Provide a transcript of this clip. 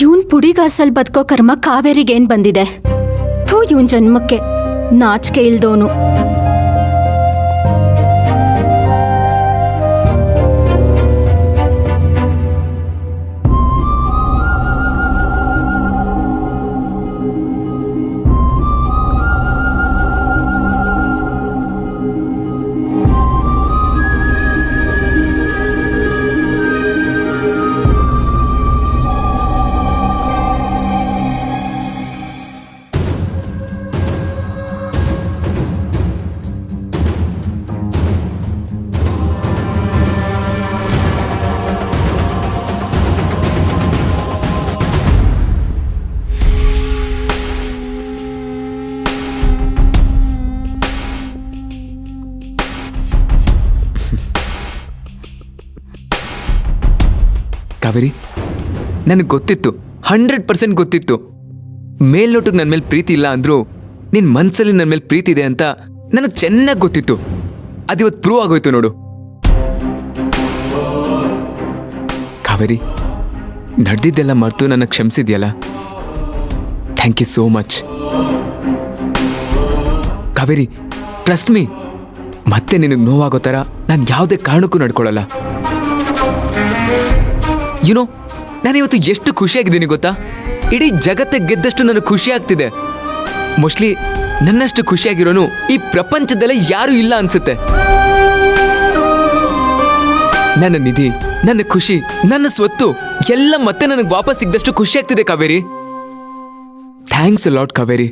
ಇವನ್ ಪುಡಿಗಾಸಲ್ ಬದುಕೋ ಕರ್ಮ ಕಾವೇರಿಗೇನ್ ಬಂದಿದೆ? ಥೂ, ಇವನ್ ಜನ್ಮಕ್ಕೆ ನಾಚಿಕೆ ಇಲ್ದೋನು. ಕಾವೇರಿ, ನನಗೆ ಗೊತ್ತಿತ್ತು, 100% ಗೊತ್ತಿತ್ತು. ಮೇಲ್ನೋಟಕ್ಕೆ ನನ್ನ ಮೇಲೆ ಪ್ರೀತಿ ಇಲ್ಲ ಅಂದ್ರು ನಿನ್ನ ಮನಸ್ಸಲ್ಲಿ ನನ್ನ ಮೇಲೆ ಪ್ರೀತಿ ಇದೆ ಅಂತ ನನಗೆ ಚೆನ್ನಾಗಿ ಗೊತ್ತಿತ್ತು. ಅದಿವತ್ತು ಪ್ರೂವ್ ಆಗೋಯ್ತು ನೋಡು. ಕಾವೇರಿ, ನಡೆದಿದ್ದೆಲ್ಲ ಮರೆತು ನನ್ನ ಕ್ಷಮಿಸಿದ್ಯಲ್ಲ, thank you so much. Kaveri, trust me, ಮತ್ತೆ ನಿನಗೆ ನೋವಾಗೋ ಥರ ನಾನು ಯಾವುದೇ ಕಾರಣಕ್ಕೂ ನಡ್ಕೊಳ್ಳಲ್ಲ. ಯುನೋ, ನಾನಿವತ್ತು ಎಷ್ಟು ಖುಷಿಯಾಗಿದ್ದೀನಿ ಗೊತ್ತಾ? ಇಡೀ ಜಗತ್ತೇ ಗೆದ್ದಷ್ಟು ನನಗೆ ಖುಷಿ ಆಗ್ತಿದೆ. ಮೋಸ್ಟ್ಲಿ ನನ್ನಷ್ಟು ಖುಷಿಯಾಗಿರೋನು ಈ ಪ್ರಪಂಚದಲ್ಲೇ ಯಾರೂ ಇಲ್ಲ ಅನ್ಸುತ್ತೆ. ನನ್ನ ನಿಧಿ, ನನ್ನ ಖುಷಿ, ನನ್ನ ಸ್ವತ್ತು ಎಲ್ಲ ಮತ್ತೆ ನನಗೆ ವಾಪಸ್ ಸಿಗ್ದಷ್ಟು ಖುಷಿ ಆಗ್ತಿದೆ Kaveri. Thanks a lot Kaveri.